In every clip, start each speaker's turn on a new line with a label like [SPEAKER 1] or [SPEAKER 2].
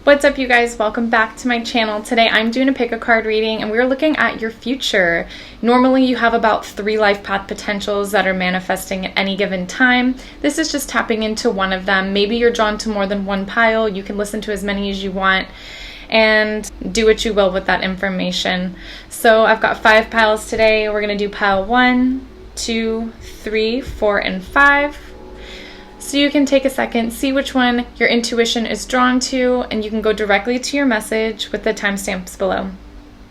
[SPEAKER 1] What's up, you guys? Welcome back to my channel. Today I'm doing a pick a card reading and we're looking at your future. Normally you have about 3 life path potentials that are manifesting at any given time. This is just tapping into one of them. Maybe you're drawn to more than one pile. You can listen to as many as you want and do what you will with that information. So I've got 5 piles today. We're going to do pile 1, 2, 3, 4, and 5. So you can take a second, see which one your intuition is drawn to, and you can go directly to your message with the timestamps below.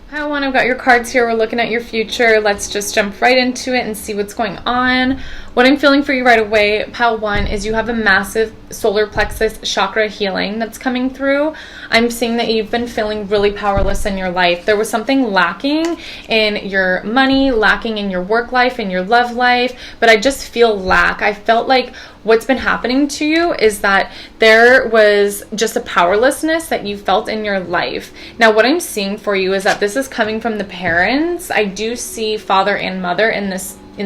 [SPEAKER 1] Pile 1, I've got your cards here. We're looking at your future. Let's just jump right into it and see what's going on. What I'm feeling for you right away, pile 1, is you have a massive solar plexus chakra healing that's coming through. I'm seeing that you've been feeling really powerless in your life. There was something lacking in your money, lacking in your work life, in your love life, but I just feel lack. I felt like what's been happening to you is that there was just a powerlessness that you felt in your life. Now, what I'm seeing for you is that this is coming from the parents. I do see father and mother in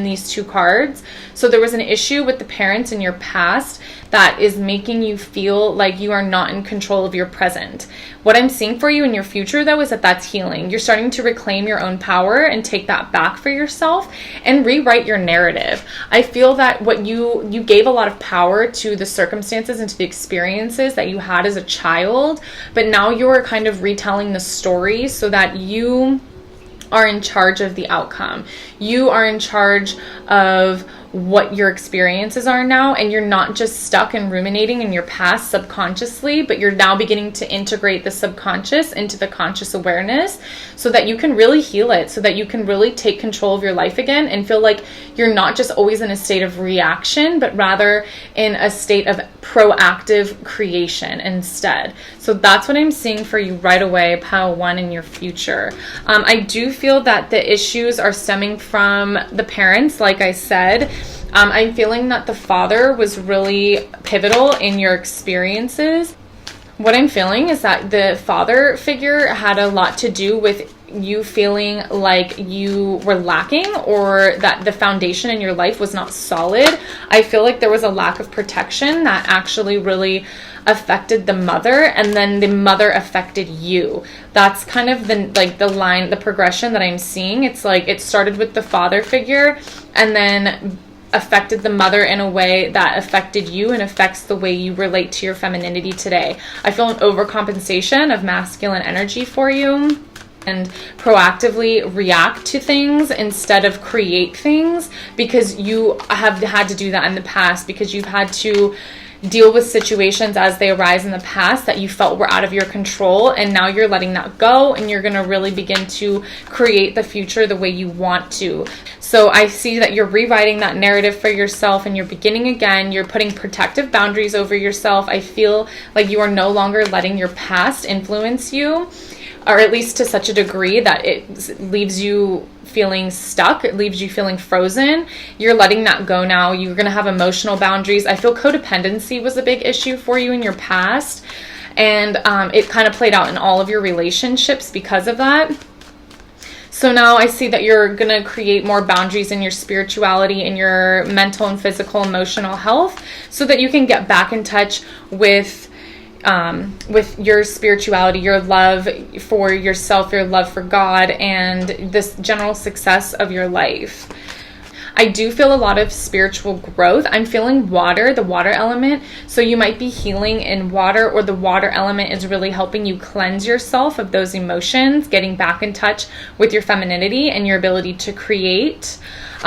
[SPEAKER 1] these 2 cards. So there was an issue with the parents in your past that is making you feel like you are not in control of your present. What I'm seeing for you in your future, though, is that that's healing. You're starting to reclaim your own power and take that back for yourself and rewrite your narrative. I feel that what you gave a lot of power to the circumstances and to the experiences that you had as a child, but now you're kind of retelling the story so that you are in charge of the outcome. You are in charge of what your experiences are now, and you're not just stuck and ruminating in your past subconsciously, but you're now beginning to integrate the subconscious into the conscious awareness so that you can really heal it, so that you can really take control of your life again and feel like you're not just always in a state of reaction, but rather in a state of proactive creation instead. So that's what I'm seeing for you right away, pile 1, in your future. I do feel that the issues are stemming from the parents, like I said. I'm feeling that the father was really pivotal in your experiences. What I'm feeling is that the father figure had a lot to do with you feeling like you were lacking, or that the foundation in your life was not solid. I feel like there was a lack of protection that actually really affected the mother, and then the mother affected you. That's kind of the progression that I'm seeing. It's like it started with the father figure and then affected the mother in a way that affected you and affects the way you relate to your femininity today. I feel an overcompensation of masculine energy for you, and proactively react to things instead of create things, because you have had to do that in the past, because you've had to deal with situations as they arise in the past that you felt were out of your control, and now you're letting that go and you're going to really begin to create the future the way you want to. So I see that you're rewriting that narrative for yourself and you're beginning again. You're putting protective boundaries over yourself. I feel like you are no longer letting your past influence you, or at least to such a degree that it leaves you feeling stuck, it leaves you feeling frozen. You're letting that go now. You're going to have emotional boundaries. I feel codependency was a big issue for you in your past, and it kind of played out in all of your relationships because of that. So now I see that you're going to create more boundaries in your spirituality, in your mental and physical, emotional health, so that you can get back in touch with your spirituality, your love for yourself, your love for God, and this general success of your life. I do feel a lot of spiritual growth. I'm feeling water, the water element. So you might be healing in water, or the water element is really helping you cleanse yourself of those emotions, getting back in touch with your femininity and your ability to create.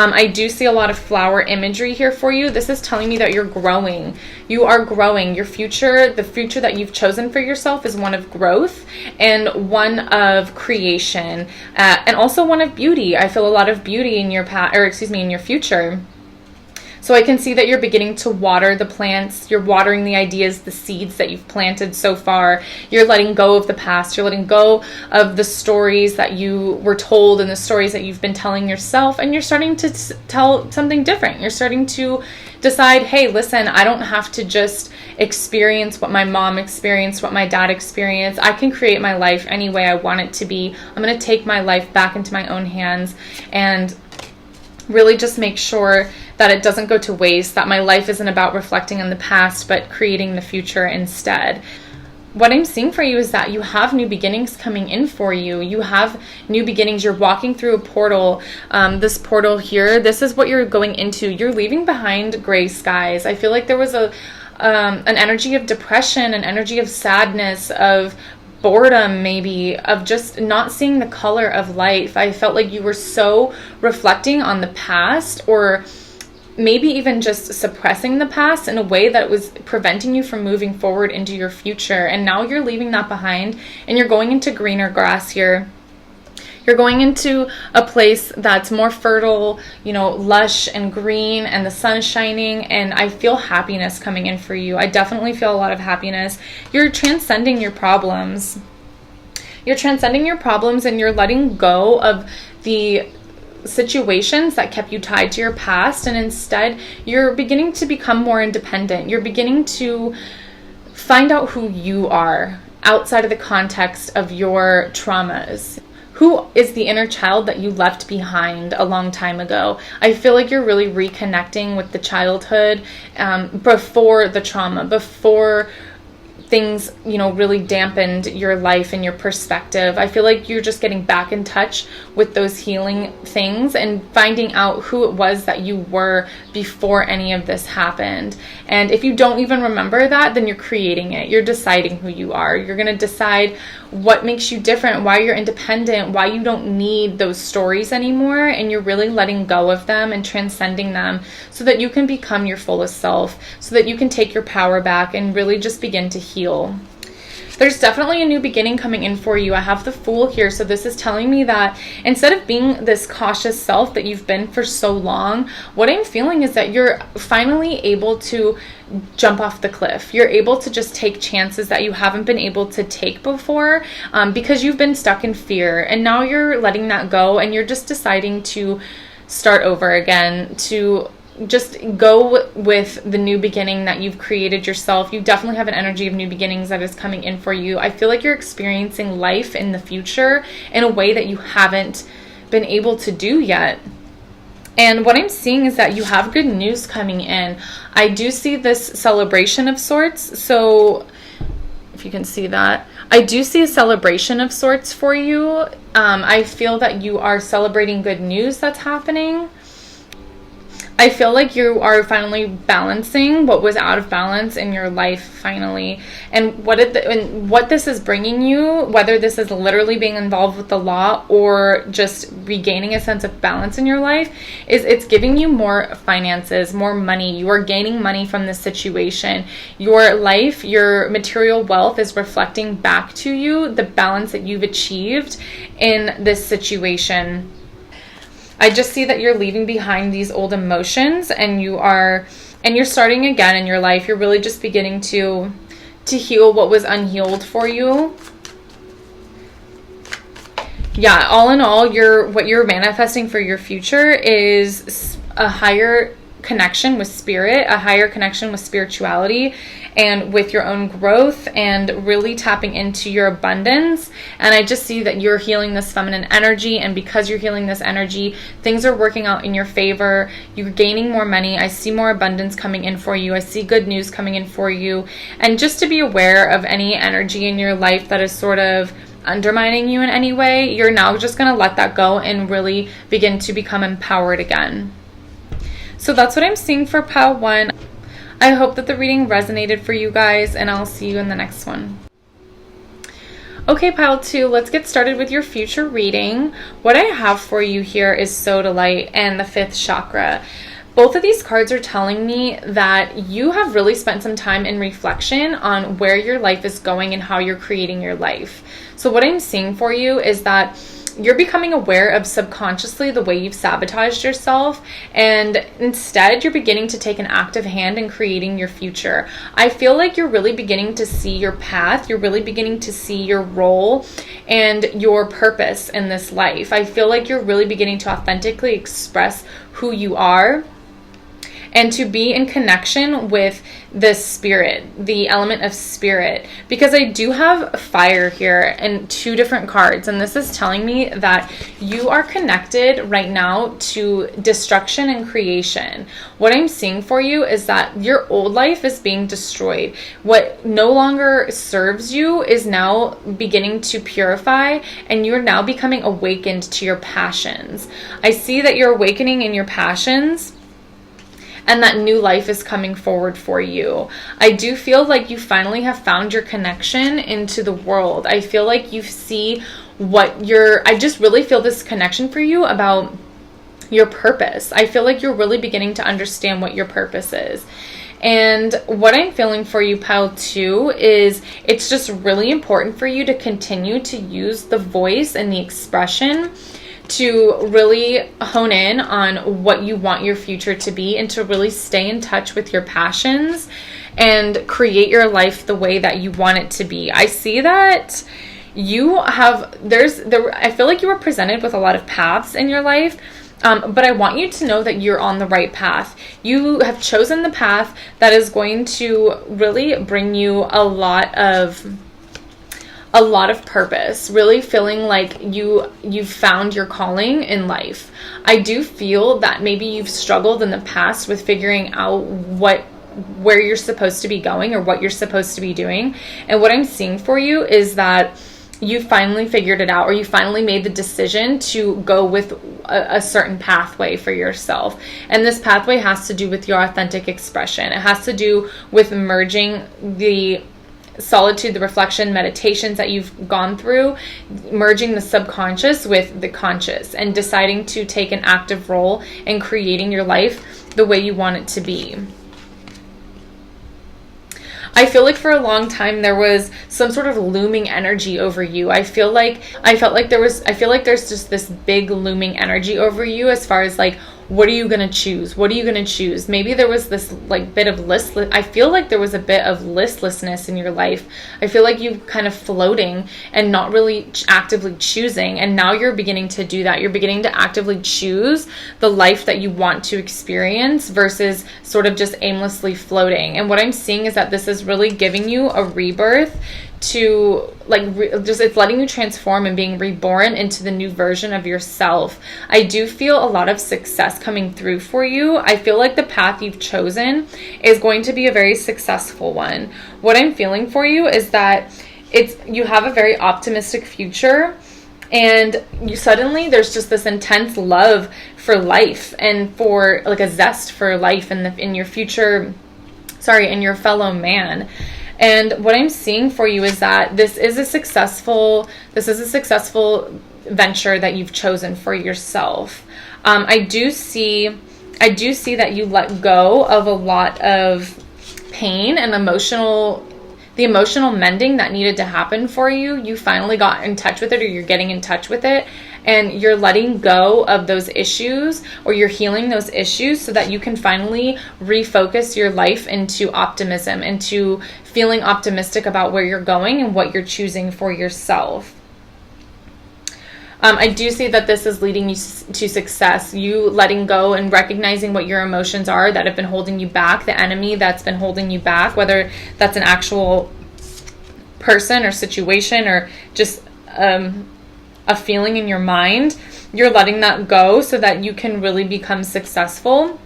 [SPEAKER 1] I do see a lot of flower imagery here for you. This is telling me that you're growing. You are growing. Your future, the future that you've chosen for yourself, is one of growth and one of creation, and also one of beauty. I feel a lot of beauty in your in your future. So I can see that you're beginning to water the plants. You're watering the ideas, the seeds that you've planted so far. You're letting go of the past. You're letting go of the stories that you were told and the stories that you've been telling yourself. And you're starting to tell something different. You're starting to decide, hey, listen, I don't have to just experience what my mom experienced, what my dad experienced. I can create my life any way I want it to be. I'm going to take my life back into my own hands and really just make sure that it doesn't go to waste, that my life isn't about reflecting on the past, but creating the future instead. what I'm seeing for you is that you have new beginnings coming in for you. You have new beginnings. You're walking through a portal. This portal here, this is what you're going into. You're leaving behind gray skies. I feel like there was an energy of depression, an energy of sadness, of boredom, maybe, of just not seeing the color of life. I felt like you were so reflecting on the past, or maybe even just suppressing the past in a way that was preventing you from moving forward into your future. And now you're leaving that behind and you're going into greener grass here. You're going into a place that's more fertile, lush and green, and the sun is shining, and I feel happiness coming in for you. I definitely feel a lot of happiness. You're transcending your problems. You're transcending your problems and you're letting go of the situations that kept you tied to your past, and instead you're beginning to become more independent. You're beginning to find out who you are outside of the context of your traumas. Who is the inner child that you left behind a long time ago? I feel like you're really reconnecting with the childhood before the trauma, before things, really dampened your life and your perspective. I feel like you're just getting back in touch with those healing things and finding out who it was that you were before any of this happened. And if you don't even remember that, then you're creating it. You're deciding who you are. You're going to decide what makes you different, why you're independent, why you don't need those stories anymore, and you're really letting go of them and transcending them so that you can become your fullest self, so that you can take your power back and really just begin to heal. There's definitely a new beginning coming in for you. I have the Fool here, so this is telling me that instead of being this cautious self that you've been for so long, what I'm feeling is that you're finally able to jump off the cliff. You're able to just take chances that you haven't been able to take before because you've been stuck in fear, and now you're letting that go and you're just deciding to start over again, to just go with the new beginning that you've created yourself. You definitely have an energy of new beginnings that is coming in for you. I feel like you're experiencing life in the future in a way that you haven't been able to do yet. And what I'm seeing is that you have good news coming in. I do see this celebration of sorts. So if you can see that, I do see a celebration of sorts for you. I feel that you are celebrating good news that's happening. I feel like you are finally balancing what was out of balance in your life finally. And what this is bringing you, whether this is literally being involved with the law or just regaining a sense of balance in your life, is it's giving you more finances, more money. You are gaining money from this situation. Your life, your material wealth is reflecting back to you the balance that you've achieved in this situation. I just see that you're leaving behind these old emotions and you're starting again in your life. You're really just beginning to heal what was unhealed for you. Yeah, all in all, what you're manifesting for your future is a higher connection with spirit, a higher connection with spirituality and with your own growth, and really tapping into your abundance. And I just see that you're healing this feminine energy, and because you're healing this energy, things are working out in your favor. You're gaining more money. I see more abundance coming in for you. I see good news coming in for you. And just to be aware of any energy in your life that is sort of undermining you in any way, you're now just going to let that go and really begin to become empowered again. So that's what I'm seeing for pile 1. I hope that the reading resonated for you guys, and I'll see you in the next one. Okay, pile 2, let's get started with your future reading. What I have for you here is Sodalite and the 5th chakra. Both of these cards are telling me that you have really spent some time in reflection on where your life is going and how you're creating your life. So what I'm seeing for you is that you're becoming aware of subconsciously the way you've sabotaged yourself, and instead you're beginning to take an active hand in creating your future. I feel like you're really beginning to see your path. You're really beginning to see your role and your purpose in this life. I feel like you're really beginning to authentically express who you are. and to be in connection with the spirit, the element of spirit, because I do have fire here and 2 different cards, and this is telling me that you are connected right now to destruction and creation. What I'm seeing for you is that your old life is being destroyed. What no longer serves you is now beginning to purify, and you're now becoming awakened to your passions. I see that you're awakening in your passions, and that new life is coming forward for you. I do feel like you finally have found your connection into the world. I feel like you see I just really feel this connection for you about your purpose. I feel like you're really beginning to understand what your purpose is. And what I'm feeling for you, pile 2, is it's just really important for you to continue to use the voice and the expression to really hone in on what you want your future to be, and to really stay in touch with your passions and create your life the way that you want it to be. I see that I feel like you were presented with a lot of paths in your life, but I want you to know that you're on the right path. You have chosen the path that is going to really bring you a lot of purpose, really feeling like you've found your calling in life. I do feel that maybe you've struggled in the past with figuring out where you're supposed to be going or what you're supposed to be doing. And what I'm seeing for you is that you finally figured it out, or you finally made the decision to go with a certain pathway for yourself. And this pathway has to do with your authentic expression. It has to do with merging the solitude, the reflection, meditations that you've gone through, merging the subconscious with the conscious, and deciding to take an active role in creating your life the way you want it to be. I feel like for a long time there was some sort of looming energy over you. I feel like there's just this big looming energy over you as far as like, what are you going to choose? What are you going to choose? Maybe there was this like bit of I feel like there was a bit of listlessness in your life. I feel like you kind of floating and not really actively choosing. And now you're beginning to do that. You're beginning to actively choose the life that you want to experience versus sort of just aimlessly floating. And what I'm seeing is that this is really giving you a rebirth to it's letting you transform and being reborn into the new version of yourself. I do feel a lot of success coming through for you. I feel like the path you've chosen is going to be a very successful one. What I'm feeling for you is that you have a very optimistic future, and there's just this intense love for life and for like a zest for life in your future, in your fellow man. And what I'm seeing for you is that this is a successful venture that you've chosen for yourself. I do see that you let go of a lot of pain and the emotional mending that needed to happen for you. You finally got in touch with it, or you're getting in touch with it, and you're letting go of those issues, or you're healing those issues so that you can finally refocus your life into optimism, into feeling optimistic about where you're going and what you're choosing for yourself. I do see that this is leading you to success. You letting go and recognizing what your emotions are that have been holding you back, the enemy that's been holding you back, whether that's an actual person or situation or just a feeling in your mind. You're letting that go so that you can really become successful.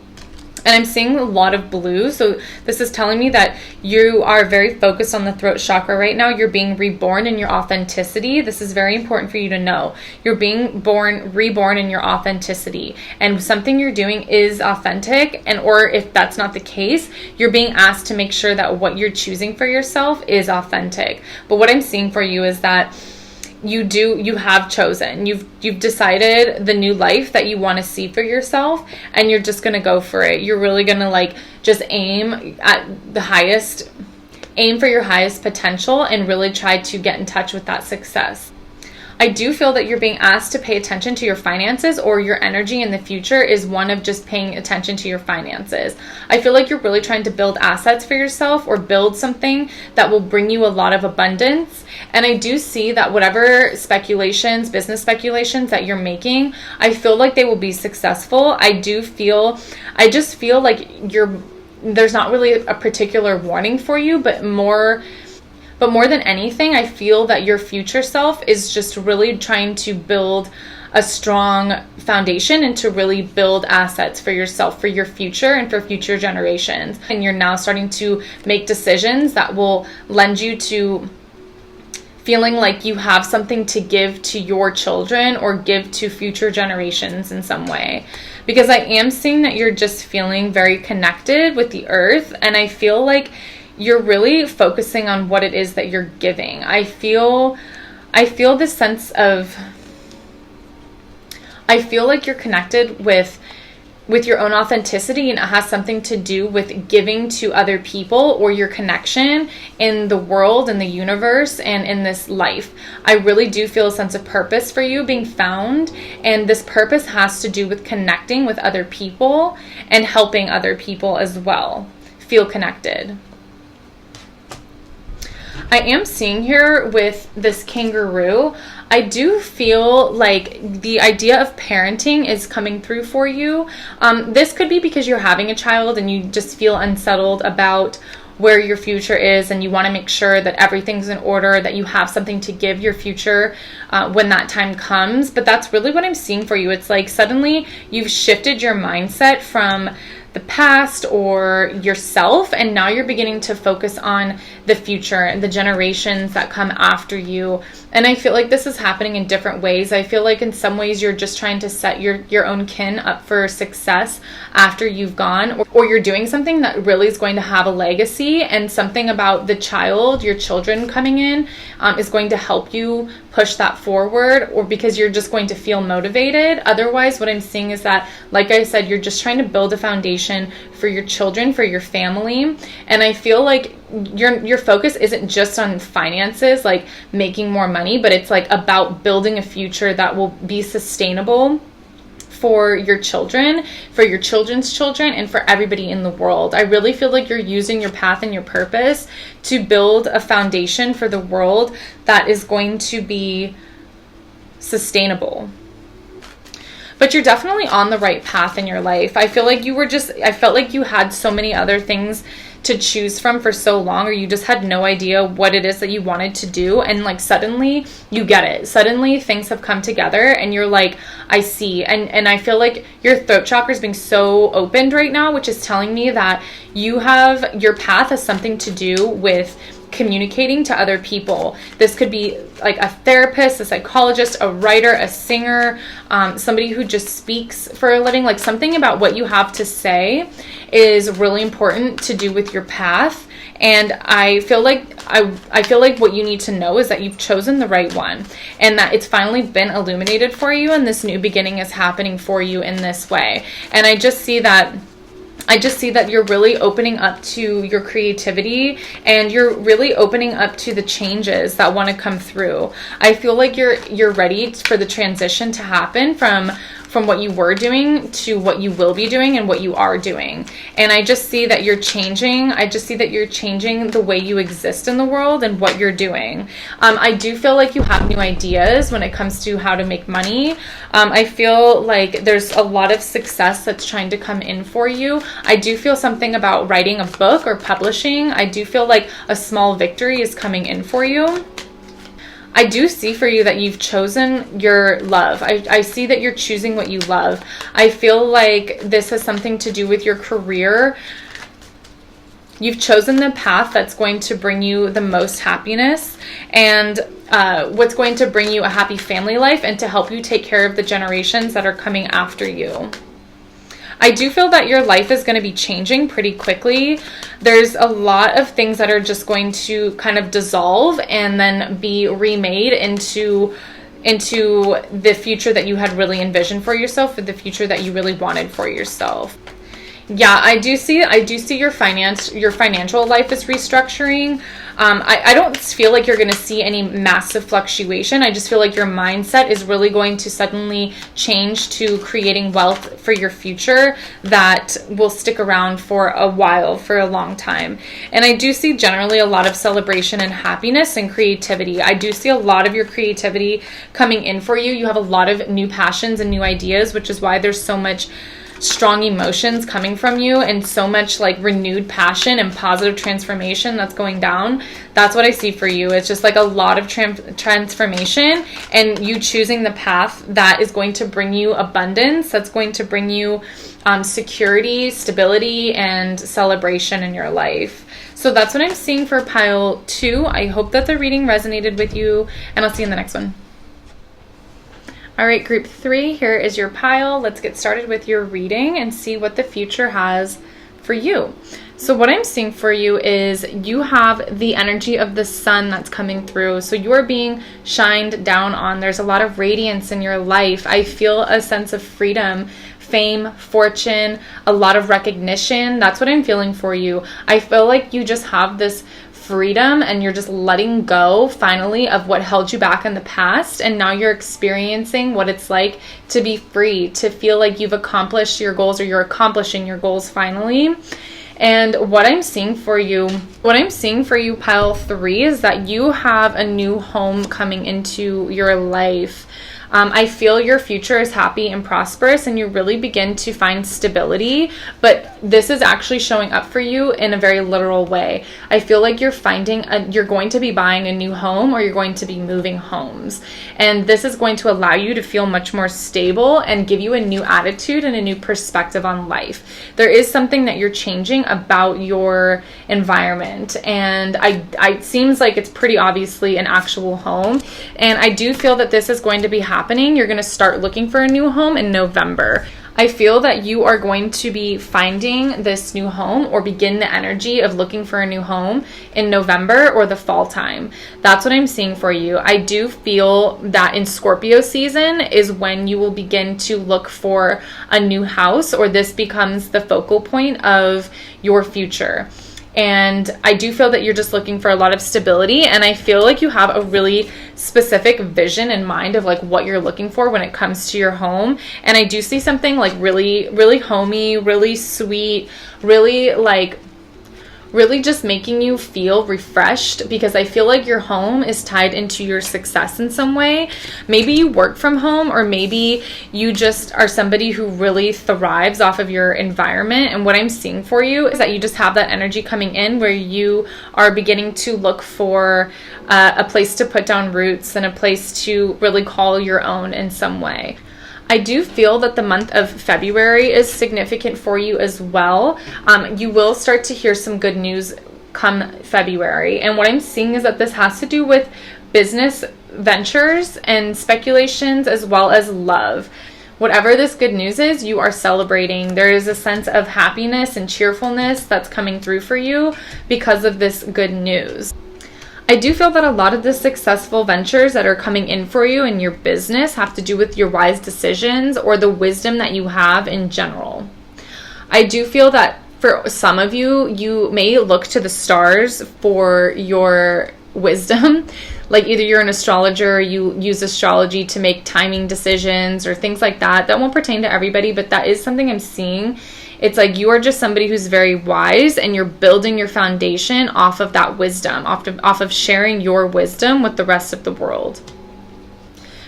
[SPEAKER 1] And I'm seeing a lot of blue. So this is telling me that you are very focused on the throat chakra right now. You're being reborn in your authenticity. This is very important for you to know. You're being reborn in your authenticity. And something you're doing is authentic. Or if that's not the case, you're being asked to make sure that what you're choosing for yourself is authentic. But what I'm seeing for you is that you have chosen. You've decided the new life that you want to see for yourself, and you're just going to go for it. You're really going to just aim for your highest potential and really try to get in touch with that success. I do feel that you're being asked to pay attention to your finances, or your energy in the future is one of just paying attention to your finances. I feel like you're really trying to build assets for yourself, or build something that will bring you a lot of abundance. And I do see that whatever speculations, business speculations that you're making, I feel like they will be successful. I just feel like there's not really a particular warning for you, but more than anything, I feel that your future self is just really trying to build a strong foundation and to really build assets for yourself, for your future, and for future generations. And you're now starting to make decisions that will lend you to feeling like you have something to give to your children, or give to future generations in some way. Because I am seeing that you're just feeling very connected with the earth, and I feel like you're really focusing on what it is that you're giving. I feel this sense of, I feel like you're connected with your own authenticity, and it has something to do with giving to other people, or your connection in the world, in the universe, and in this life. I really do feel a sense of purpose for you being found, and this purpose has to do with connecting with other people and helping other people as well feel connected. I am seeing here with this kangaroo, I do feel like the idea of parenting is coming through for you. This could be because you're having a child and you just feel unsettled about where your future is, and you want to make sure that everything's in order, that you have something to give your future when that time comes. But that's really what I'm seeing for you. It's like suddenly you've shifted your mindset from the past or yourself, and now you're beginning to focus on the future and the generations that come after you. And I feel like this is happening in different ways. I feel like in some ways you're just trying to set your own kin up for success after you've gone, or you're doing something that really is going to have a legacy, and something about the child, your children coming in, is going to help you push that forward, or because you're just going to feel motivated. Otherwise, what I'm seeing is that, like I said, you're just trying to build a foundation for your children, for your family. And I feel like your focus isn't just on finances, like making more money, but it's like about building a future that will be sustainable for your children, for your children's children, and for everybody in the world. I really feel like you're using your path and your purpose to build a foundation for the world that is going to be sustainable. But you're definitely on the right path in your life. I feel like I felt like you had so many other things to choose from for so long, or you just had no idea what it is that you wanted to do, and like suddenly you get it. Suddenly things have come together and you're like, I see. And I feel like your throat chakra is being so opened right now, which is telling me that your path has something to do with communicating to other people. This could be like a therapist, a psychologist, a writer, a singer, somebody who just speaks for a living. Like something about what you have to say is really important to do with your path. And I feel like what you need to know is that you've chosen the right one, and that it's finally been illuminated for you, and this new beginning is happening for you in this way. And I just see that you're really opening up to your creativity, and you're really opening up to the changes that want to come through. I feel like you're ready for the transition to happen from what you were doing to what you will be doing and what you are doing. And I just see that you're changing. I just see that you're changing the way you exist in the world and what you're doing. I do feel like you have new ideas when it comes to how to make money. I feel like there's a lot of success that's trying to come in for you. I do feel something about writing a book or publishing. I do feel like a small victory is coming in for you. I do see for you that you've chosen your love. I see that you're choosing what you love. I feel like this has something to do with your career. You've chosen the path that's going to bring you the most happiness, and what's going to bring you a happy family life, and to help you take care of the generations that are coming after you. I do feel that your life is going to be changing pretty quickly. There's a lot of things that are just going to kind of dissolve and then be remade into the future that you had really envisioned for yourself, or the future that you really wanted for yourself. Yeah, I do see your financial life is restructuring. I don't feel like you're going to see any massive fluctuation. I just feel like your mindset is really going to suddenly change to creating wealth for your future that will stick around for a while, for a long time. And I do see generally a lot of celebration and happiness and creativity. I do see a lot of your creativity coming in for you. You have a lot of new passions and new ideas, which is why there's so much strong emotions coming from you and so much like renewed passion and positive transformation that's going down. That's what I see for you. It's just like a lot of transformation, and you choosing the path that is going to bring you abundance, that's going to bring you security, stability, and celebration in your life. So that's what I'm seeing for pile 2. I hope that the reading resonated with you, and I'll see you in the next one. All right, group 3, here is your pile. Let's get started with your reading and see what the future has for you. So what I'm seeing for you is you have the energy of the sun that's coming through. So you are being shined down on. There's a lot of radiance in your life. I feel a sense of freedom, fame, fortune, a lot of recognition. That's what I'm feeling for you. I feel like you just have this freedom and you're just letting go finally of what held you back in the past, and now you're experiencing what it's like to be free, to feel like you've accomplished your goals, or you're accomplishing your goals finally. And what I'm seeing for you, pile 3, is that you have a new home coming into your life. I feel your future is happy and prosperous, and you really begin to find stability, but this is actually showing up for you in a very literal way. I feel like you're going to be buying a new home, or you're going to be moving homes. And this is going to allow you to feel much more stable and give you a new attitude and a new perspective on life. There is something that you're changing about your environment, and it seems like it's pretty obviously an actual home. And I do feel that this is going to be happening. You're going to start looking for a new home in November. I feel that you are going to be finding this new home, or begin the energy of looking for a new home in November or the fall time. That's what I'm seeing for you. I do feel that in Scorpio season is when you will begin to look for a new house, or this becomes the focal point of your future. And I do feel that you're just looking for a lot of stability, and I feel like you have a really specific vision in mind of like what you're looking for when it comes to your home. And I do see something like really, really homey, really sweet, really just making you feel refreshed, because I feel like your home is tied into your success in some way. Maybe you work from home, or maybe you just are somebody who really thrives off of your environment. And what I'm seeing for you is that you just have that energy coming in where you are beginning to look for a place to put down roots and a place to really call your own in some way. I do feel that the month of February is significant for you as well. You will start to hear some good news come February. And what I'm seeing is that this has to do with business ventures and speculations, as well as love. Whatever this good news is, you are celebrating. There is a sense of happiness and cheerfulness that's coming through for you because of this good news. I do feel that a lot of the successful ventures that are coming in for you in your business have to do with your wise decisions, or the wisdom that you have in general. I do feel that for some of you, you may look to the stars for your wisdom. Like either you're an astrologer, or you use astrology to make timing decisions or things like that. That won't pertain to everybody, but that is something I'm seeing. It's like you are just somebody who's very wise, and you're building your foundation off of that wisdom, off of sharing your wisdom with the rest of the world.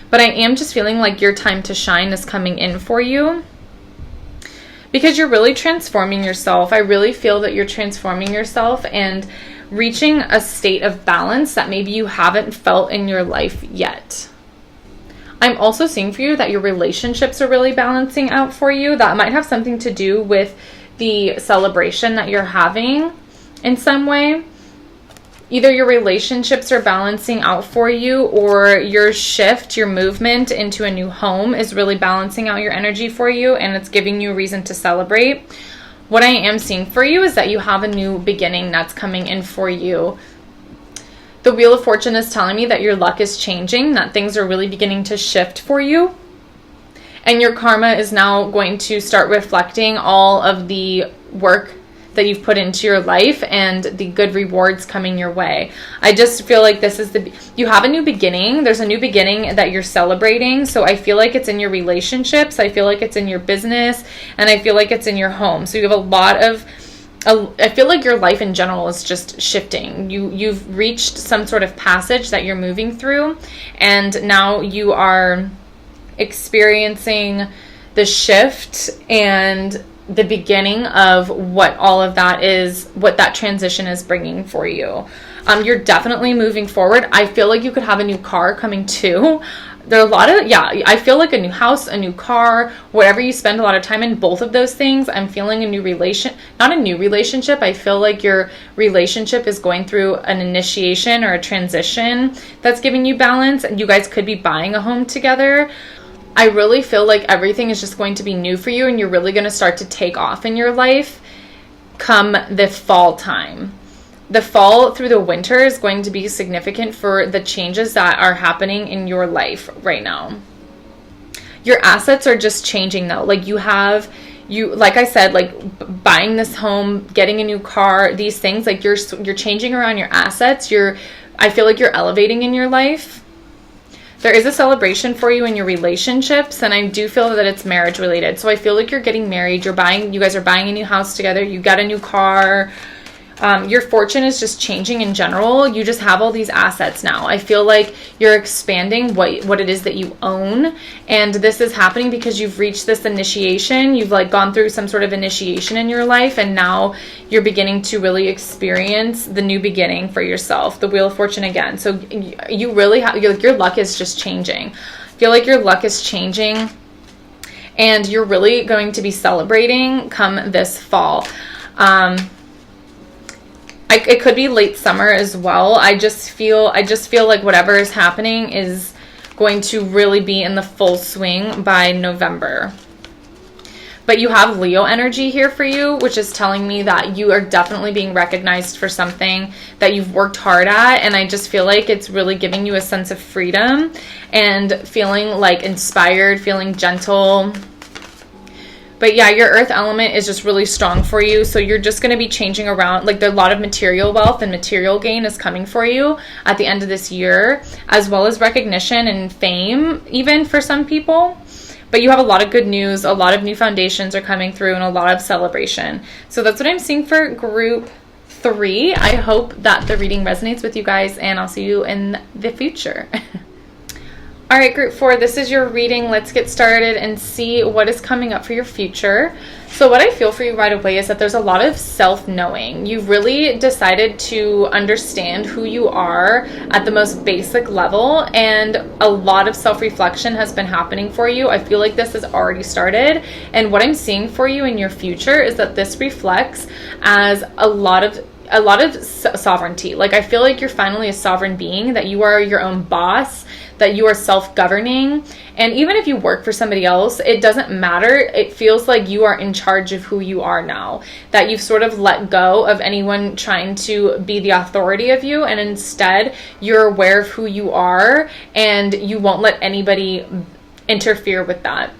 [SPEAKER 1] But I am just feeling like your time to shine is coming in for you, because you're really transforming yourself. I really feel that you're transforming yourself and reaching a state of balance that maybe you haven't felt in your life yet. I'm also seeing for you that your relationships are really balancing out for you. That might have something to do with the celebration that you're having in some way. Either your relationships are balancing out for you, or your shift, your movement into a new home is really balancing out your energy for you, and it's giving you a reason to celebrate. What I am seeing for you is that you have a new beginning that's coming in for you. The Wheel of Fortune is telling me that your luck is changing, that things are really beginning to shift for you. And your karma is now going to start reflecting all of the work that you've put into your life and the good rewards coming your way. I just feel like this is you have a new beginning. There's a new beginning that you're celebrating. So I feel like it's in your relationships. I feel like it's in your business, and I feel like it's in your home. So you have I feel like your life in general is just shifting. You've reached some sort of passage that you're moving through, and now you are experiencing the shift and the beginning of what all of that is, what that transition is bringing for you. You're definitely moving forward. I feel like you could have a new car coming too. There are a lot of, I feel like a new house, a new car, whatever you spend a lot of time in, both of those things. I'm feeling not a new relationship. I feel like your relationship is going through an initiation or a transition that's giving you balance. And you guys could be buying a home together. I really feel like everything is just going to be new for you, and you're really going to start to take off in your life come the fall time. The fall through the winter is going to be significant for the changes that are happening in your life right now. Your assets are just changing though. Like like I said, like buying this home, getting a new car, these things, like you're changing around your assets. I feel like you're elevating in your life. There is a celebration for you in your relationships, and I do feel that it's marriage related. So I feel like you're getting married, you guys are buying a new house together, you got a new car. Your fortune is just changing in general. You just have all these assets now. I feel like you're expanding what it is that you own, and this is happening because you've reached this initiation. You've like gone through some sort of initiation in your life, and now you're beginning to really experience the new beginning for yourself, the Wheel of Fortune again. So you really have your luck is just changing. I feel like your luck is changing, and you're really going to be celebrating come this fall. It could be late summer as well. I just feel like whatever is happening is going to really be in the full swing by November. But you have Leo energy here for you, which is telling me that you are definitely being recognized for something that you've worked hard at. And I just feel like it's really giving you a sense of freedom and feeling like inspired, feeling gentle. But yeah, your earth element is just really strong for you. So you're just going to be changing around. Like, there's a lot of material wealth and material gain is coming for you at the end of this year, as well as recognition and fame, even for some people. But you have a lot of good news. A lot of new foundations are coming through and a lot of celebration. So that's what I'm seeing for group 3. I hope that the reading resonates with you guys, and I'll see you in the future. All right, group 4, this is your reading. Let's get started and see what is coming up for your future. So what I feel for you right away is that there's a lot of self-knowing. You've really decided to understand who you are at the most basic level, and a lot of self-reflection has been happening for you. I feel like this has already started, and what I'm seeing for you in your future is that this reflects as a lot of sovereignty. Like, I feel like you're finally a sovereign being, that you are your own boss, that you are self-governing. And even if you work for somebody else, it doesn't matter. It feels like you are in charge of who you are now, that you've sort of let go of anyone trying to be the authority of you, and instead you're aware of who you are and you won't let anybody interfere with that.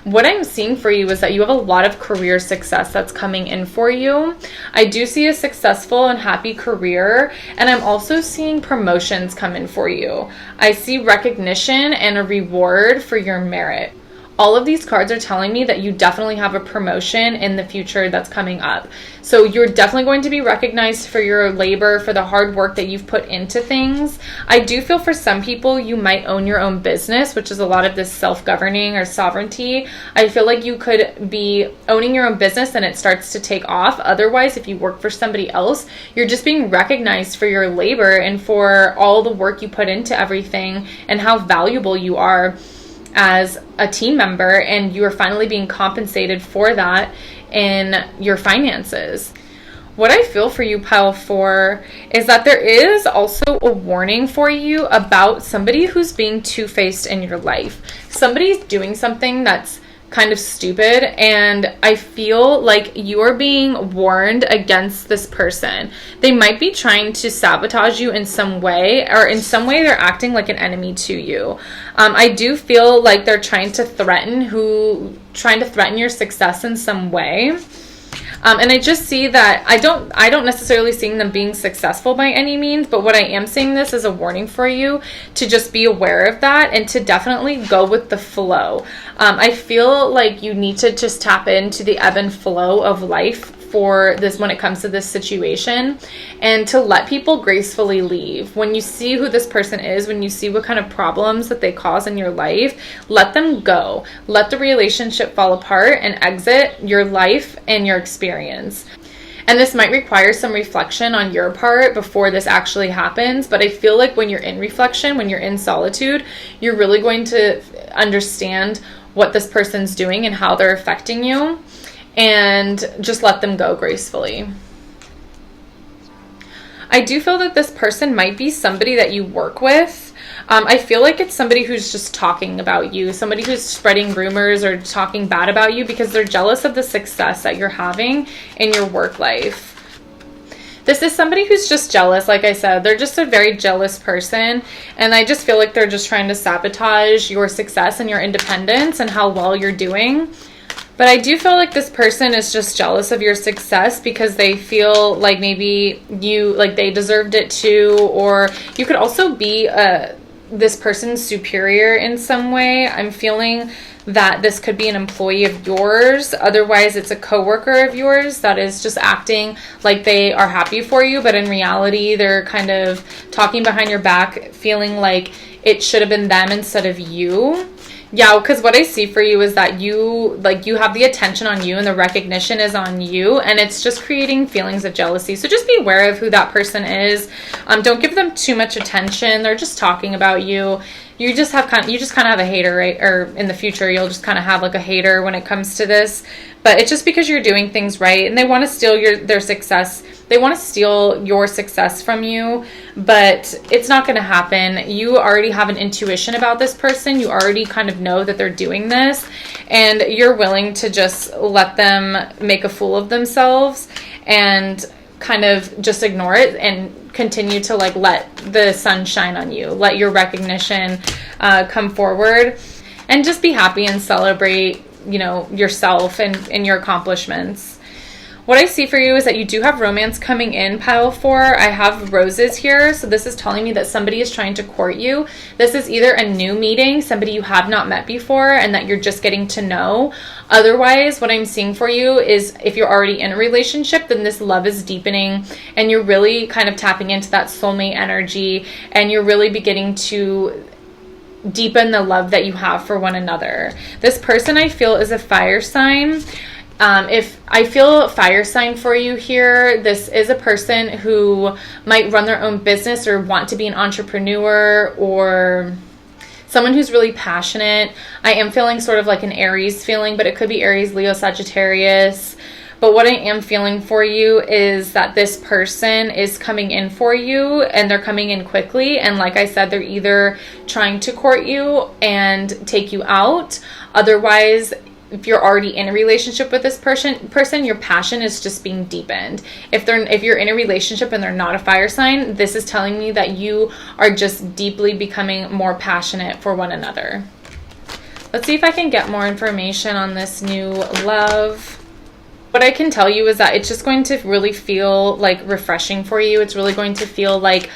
[SPEAKER 1] What I'm seeing for you is that you have a lot of career success that's coming in for you. I do see a successful and happy career, and I'm also seeing promotions come in for you. I see recognition and a reward for your merit. All of these cards are telling me that you definitely have a promotion in the future that's coming up. So you're definitely going to be recognized for your labor, for the hard work that you've put into things. I do feel for some people you might own your own business, which is a lot of this self-governing or sovereignty. I feel like you could be owning your own business and it starts to take off. Otherwise, if you work for somebody else, you're just being recognized for your labor and for all the work you put into everything and how valuable you are as a team member, and you are finally being compensated for that in your finances. What I feel for you, pile 4, is that there is also a warning for you about somebody who's being two-faced in your life. Somebody's doing something that's kind of stupid, and I feel like you are being warned against this person. They might be trying to sabotage you in some way, or in some way they're acting like an enemy to you. I do feel like they're trying to threaten your success in some way. And I just see that I don't necessarily see them being successful by any means, but what I am seeing this as a warning for you to just be aware of that and to definitely go with the flow. I feel like you need to just tap into the ebb and flow of life for this when it comes to this situation, and to let people gracefully leave. When you see who this person is, when you see what kind of problems that they cause in your life, let them go. Let the relationship fall apart and exit your life and your experience. And this might require some reflection on your part before this actually happens, but I feel like when you're in reflection, when you're in solitude, you're really going to understand what this person's doing and how they're affecting you, and just let them go gracefully. I do feel that this person might be somebody that you work with. I feel like it's somebody who's just talking about you, somebody who's spreading rumors or talking bad about you because they're jealous of the success that you're having in your work life. This is somebody who's just jealous. Like I said, they're just a very jealous person, and I just feel like they're just trying to sabotage your success and your independence and how well you're doing. But I do feel like this person is just jealous of your success because they feel like maybe they deserved it too, or you could also be this person's superior in some way. I'm feeling that this could be an employee of yours. Otherwise, it's a coworker of yours that is just acting like they are happy for you, but in reality, they're kind of talking behind your back, feeling like it should have been them instead of you. Yeah, because what I see for you is that you have the attention on you and the recognition is on you, and it's just creating feelings of jealousy. So just be aware of who that person is. Don't give them too much attention. They're just talking about you. You just kind of have a hater, right? Or in the future, you'll just kind of have like a hater when it comes to this. But it's just because you're doing things right, and they want to steal their success. They want to steal your success from you, but it's not going to happen. You already have an intuition about this person. You already kind of know that they're doing this, and you're willing to just let them make a fool of themselves and kind of just ignore it and continue to let the sun shine on you. Let your recognition come forward, and just be happy and celebrate, yourself and your accomplishments. What I see for you is that you do have romance coming in, pile 4. I have roses here, so this is telling me that somebody is trying to court you. This is either a new meeting, somebody you have not met before, and that you're just getting to know. Otherwise, what I'm seeing for you is if you're already in a relationship, then this love is deepening, and you're really kind of tapping into that soulmate energy, and you're really beginning to deepen the love that you have for one another. This person, I feel, is a fire sign. If I feel fire sign for you here, this is a person who might run their own business or want to be an entrepreneur, or someone who's really passionate. I am feeling sort of like an Aries feeling, but it could be Aries, Leo, Sagittarius. But what I am feeling for you is that this person is coming in for you, and they're coming in quickly. And like I said, they're either trying to court you and take you out. Otherwise, if you're already in a relationship with this person, your passion is just being deepened. If you're in a relationship and they're not a fire sign, this is telling me that you are just deeply becoming more passionate for one another. Let's see if I can get more information on this new love. What I can tell you is that it's just going to really feel like refreshing for you. It's really going to feel like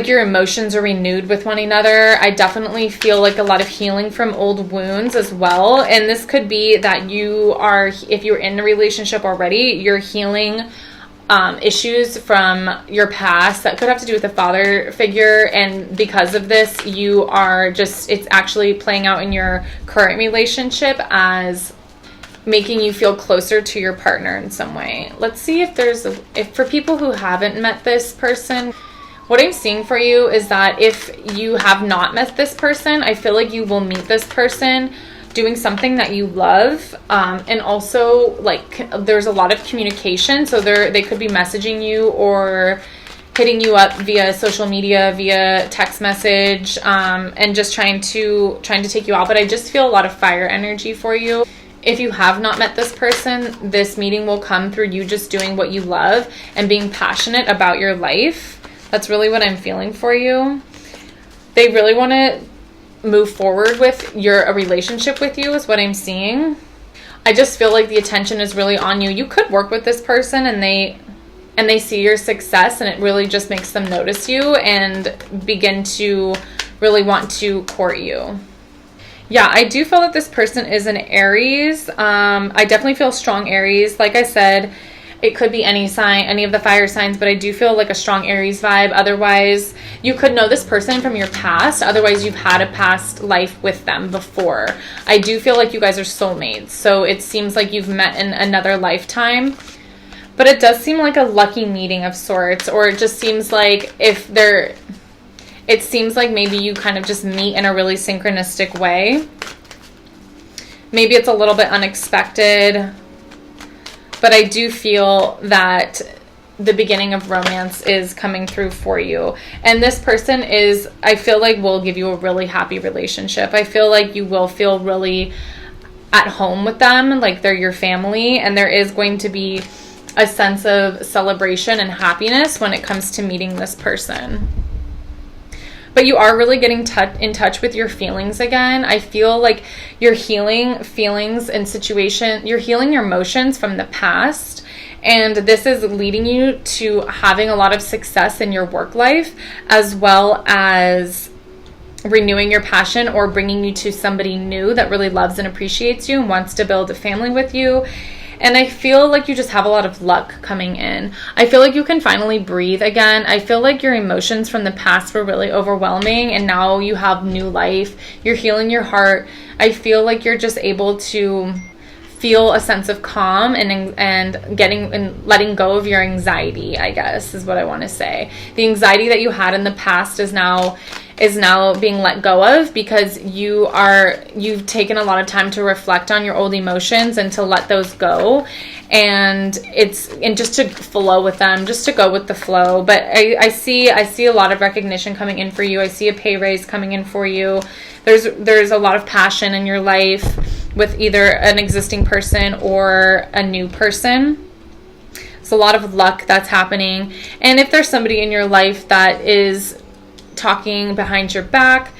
[SPEAKER 1] your emotions are renewed with one another. I definitely feel like a lot of healing from old wounds as well. And this could be that if you're in a relationship already, you're healing issues from your past that could have to do with a father figure. And because of this, it's actually playing out in your current relationship as making you feel closer to your partner in some way. Let's see if for people who haven't met this person, what I'm seeing for you is that if you have not met this person, I feel like you will meet this person doing something that you love. And also, there's a lot of communication. So they could be messaging you or hitting you up via social media, via text message, and just trying to take you out. But I just feel a lot of fire energy for you. If you have not met this person, this meeting will come through you just doing what you love and being passionate about your life. That's really what I'm feeling for you. They really want to move forward with a relationship with you is what I'm seeing. I just feel like the attention is really on you. You could work with this person and they see your success, and it really just makes them notice you and begin to really want to court you. Yeah, I do feel that this person is an Aries. I definitely feel strong Aries. Like I said, it could be any sign, any of the fire signs, but I do feel like a strong Aries vibe. Otherwise, you could know this person from your past. Otherwise, you've had a past life with them before. I do feel like you guys are soulmates. So it seems like you've met in another lifetime. But it does seem like a lucky meeting of sorts, or it just seems like it seems like maybe you kind of just meet in a really synchronistic way. Maybe it's a little bit unexpected, but I do feel that the beginning of romance is coming through for you. And this person is, I feel like, will give you a really happy relationship. I feel like you will feel really at home with them, like they're your family, and there is going to be a sense of celebration and happiness when it comes to meeting this person. But you are really getting in touch with your feelings again. I feel like you're healing feelings and situation. You're healing your emotions from the past. And this is leading you to having a lot of success in your work life, as well as renewing your passion or bringing you to somebody new that really loves and appreciates you and wants to build a family with you. And I feel like you just have a lot of luck coming in. I feel like you can finally breathe again. I feel like your emotions from the past were really overwhelming, and now you have new life. You're healing your heart. I feel like you're just able to feel a sense of calm and getting and letting go of your anxiety, I guess, is what I want to say. The anxiety that you had in the past is now being let go of, because you've taken a lot of time to reflect on your old emotions and to let those go, and just to flow with them, just to go with the flow. But I see a lot of recognition coming in for you. I see a pay raise coming in for you. There's a lot of passion in your life with either an existing person or a new person. It's a lot of luck that's happening. And if there's somebody in your life that is talking behind your back,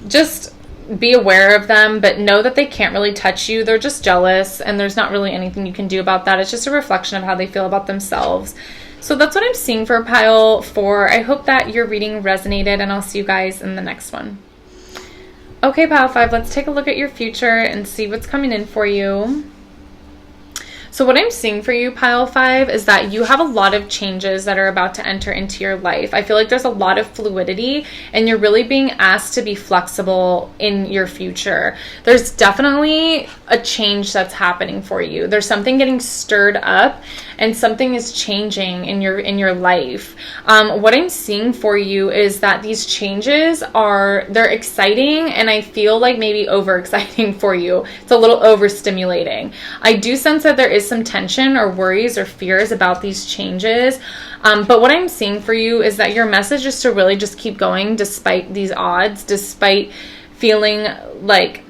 [SPEAKER 1] just be aware of them, but know that they can't really touch you. They're just jealous, and there's not really anything you can do about that. It's just a reflection of how they feel about themselves. So that's what I'm seeing for pile 4. I hope that your reading resonated, and I'll see you guys in the next one. Okay, pile 5, let's take a look at your future and see what's coming in for you. So what I'm seeing for you, pile 5, is that you have a lot of changes that are about to enter into your life. I feel like there's a lot of fluidity, and you're really being asked to be flexible in your future. There's definitely a change that's happening for you. There's something getting stirred up, and something is changing in your life. What I'm seeing for you is that these changes they're exciting, and I feel like maybe overexciting for you. It's a little overstimulating. I do sense that there is some tension or worries or fears about these changes. But what I'm seeing for you is that your message is to really just keep going despite these odds, despite feeling like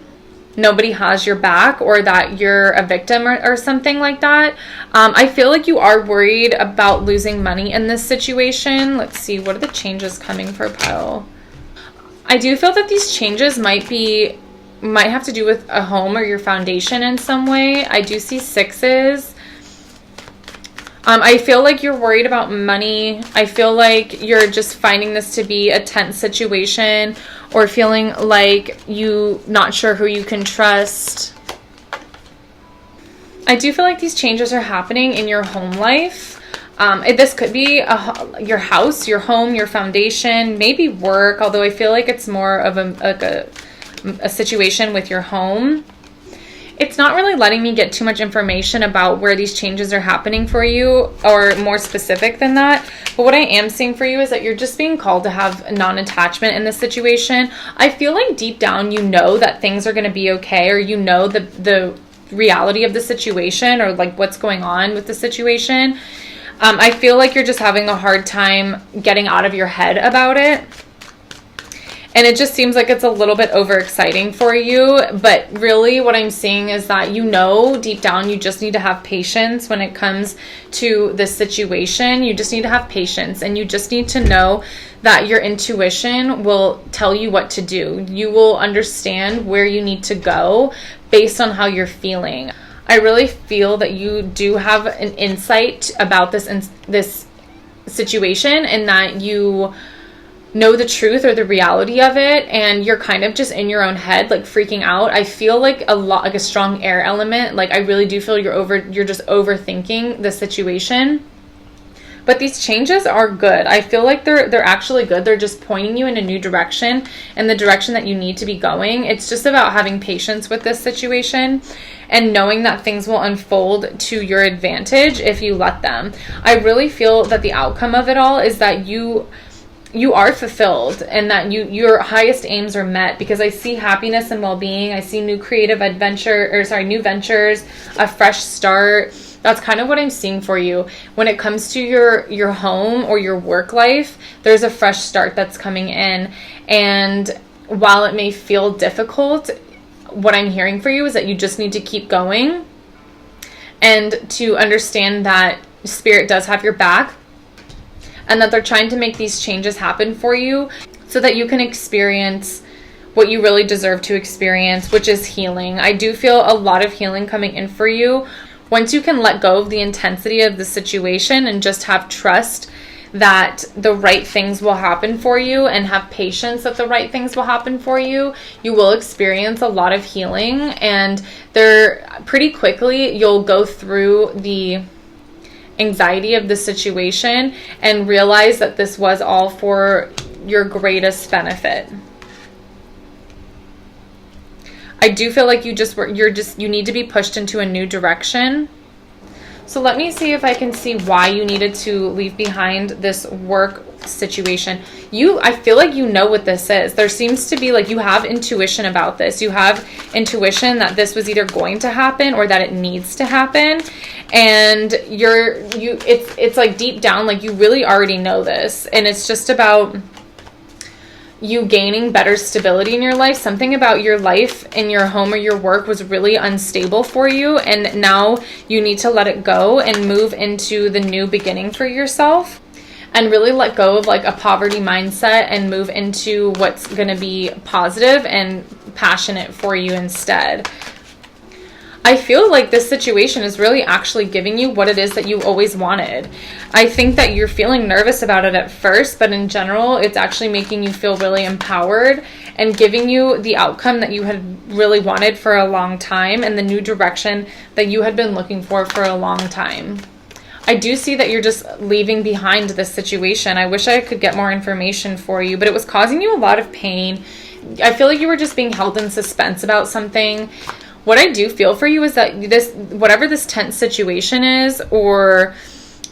[SPEAKER 1] nobody has your back or that you're a victim or something like that. I feel like you are worried about losing money in this situation. Let's see, what are the changes coming for pile? I do feel that these changes might have to do with a home or your foundation in some way. I do see 6s. I feel like you're worried about money. I feel like you're just finding this to be a tense situation, or feeling like you not sure who you can trust. I do feel like these changes are happening in your home life. This could be your house, your home, your foundation, maybe work, although I feel like it's more of a situation with your home. It's not really letting me get too much information about where these changes are happening for you, or more specific than that. But what I am seeing for you is that you're just being called to have non-attachment in this situation. I feel like deep down you know that things are going to be okay, or you know the reality of the situation, or like what's going on with the situation. I feel like you're just having a hard time getting out of your head about it. And it just seems like it's a little bit overexciting for you. But really what I'm seeing is that you know deep down you just need to have patience when it comes to this situation. You just need to have patience, and you just need to know that your intuition will tell you what to do. You will understand where you need to go based on how you're feeling. I really feel that you do have an insight about this situation, and that you know the truth or the reality of it, and you're kind of just in your own head, like freaking out. I feel like a strong air element. Like, I really do feel you're just overthinking the situation. But these changes are good. I feel like they're actually good. They're just pointing you in a new direction, and the direction that you need to be going. It's just about having patience with this situation and knowing that things will unfold to your advantage if you let them. I really feel that the outcome of it all is that you are fulfilled, and that your highest aims are met, because I see happiness and well-being. I see new ventures, a fresh start. That's kind of what I'm seeing for you. When it comes to your home or your work life, there's a fresh start that's coming in. And while it may feel difficult, what I'm hearing for you is that you just need to keep going, and to understand that Spirit does have your back, and that they're trying to make these changes happen for you so that you can experience what you really deserve to experience, which is healing. I do feel a lot of healing coming in for you. Once you can let go of the intensity of the situation and just have trust that the right things will happen for you, and have patience that the right things will happen for you, you will experience a lot of healing. And pretty quickly you'll go through the anxiety of the situation and realize that this was all for your greatest benefit. I do feel like you need to be pushed into a new direction. So let me see if I can see why you needed to leave behind this work situation. I feel like you know what this is. There seems to be like you have intuition about this. You have intuition that this was either going to happen or that it needs to happen. And it's like deep down, like you really already know this. And it's just about you gaining better stability in your life. Something about your life in your home or your work was really unstable for you, and now you need to let it go and move into the new beginning for yourself, and really let go of like a poverty mindset and move into what's going to be positive and passionate for you instead. I feel like this situation is really actually giving you what it is that you always wanted. I think that you're feeling nervous about it at first, but in general, it's actually making you feel really empowered and giving you the outcome that you had really wanted for a long time, and the new direction that you had been looking for a long time. I do see that you're just leaving behind this situation. I wish I could get more information for you, but it was causing you a lot of pain. I feel like you were just being held in suspense about something. What I do feel for you is that whatever this tense situation is, or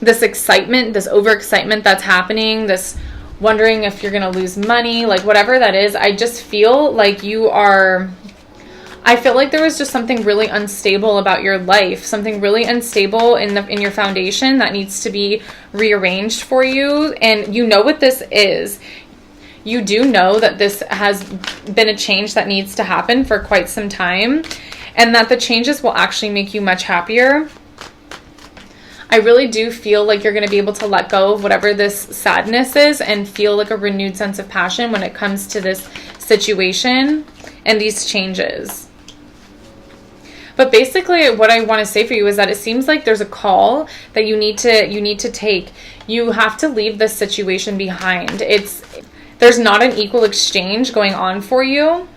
[SPEAKER 1] this excitement, this overexcitement that's happening, this wondering if you're going to lose money, like whatever that is, I just feel like I feel like there was just something really unstable about your life, something really unstable in your foundation that needs to be rearranged for you. And you know what this is. You do know that this has been a change that needs to happen for quite some time, and that the changes will actually make you much happier. I really do feel like you're going to be able to let go of whatever this sadness is and feel like a renewed sense of passion when it comes to this situation and these changes. But basically what I want to say for you is that it seems like there's a call that you need to take. You have to leave this situation behind. There's not an equal exchange going on for you.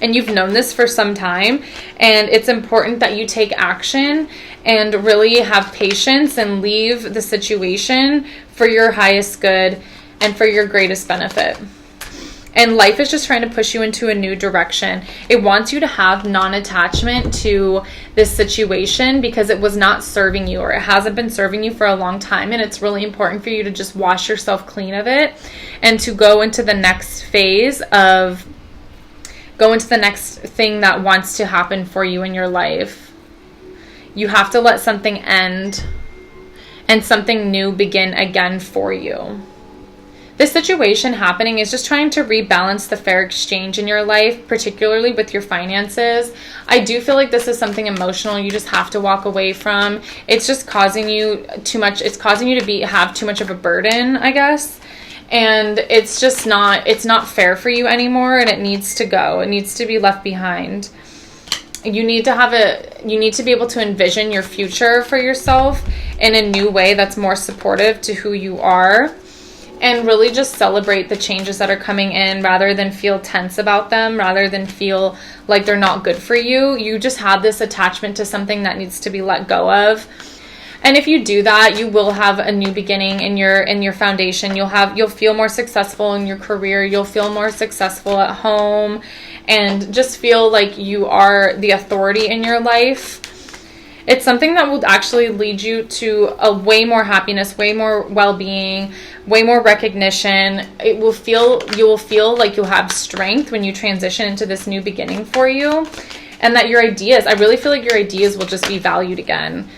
[SPEAKER 1] And you've known this for some time, and it's important that you take action and really have patience and leave the situation for your highest good and for your greatest benefit. And life is just trying to push you into a new direction. It wants you to have non-attachment to this situation because it was not serving you, or it hasn't been serving you for a long time. And it's really important for you to just wash yourself clean of it and to go into the next phase go into the next thing that wants to happen for you in your life. You have to let something end and something new begin again for you. This situation happening is just trying to rebalance the fair exchange in your life, particularly with your finances. I do feel like this is something emotional you just have to walk away from. It's just causing you too much. It's causing you to have too much of a burden, I guess. And it's not fair for you anymore, and it needs to go. It needs to be left behind. you need to be able to envision your future for yourself in a new way that's more supportive to who you are, and really just celebrate the changes that are coming in rather than feel tense about them, rather than feel like they're not good for you. You just have this attachment to something that needs to be let go of. And if you do that, you will have a new beginning in your foundation. You'll feel more successful in your career. You'll feel more successful at home, and just feel like you are the authority in your life. It's something that will actually lead you to a way more happiness, way more well-being, way more recognition. You will feel like you'll have strength when you transition into this new beginning for you, and that I really feel like your ideas will just be valued again.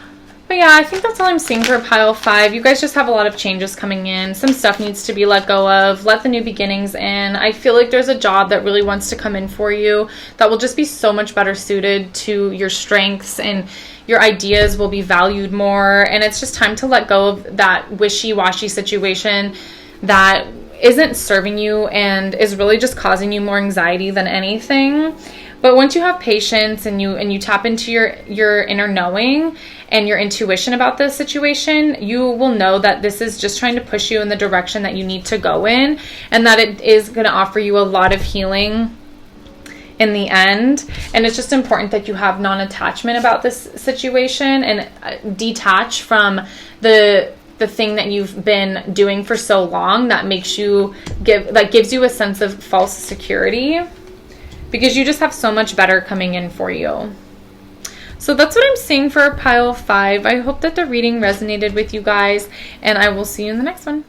[SPEAKER 1] But yeah, I think that's all I'm seeing for pile 5. You guys just have a lot of changes coming in. Some stuff needs to be let go of. Let the new beginnings in. I feel like there's a job that really wants to come in for you that will just be so much better suited to your strengths, and your ideas will be valued more. And it's just time to let go of that wishy-washy situation that isn't serving you and is really just causing you more anxiety than anything. But once you have patience and you tap into your inner knowing and your intuition about this situation, you will know that this is just trying to push you in the direction that you need to go in, and that it is going to offer you a lot of healing in the end. And it's just important that you have non-attachment about this situation and detach from the thing that you've been doing for so long that gives you a sense of false security, because you just have so much better coming in for you. So that's what I'm seeing for pile 5. I hope that the reading resonated with you guys, and I will see you in the next one.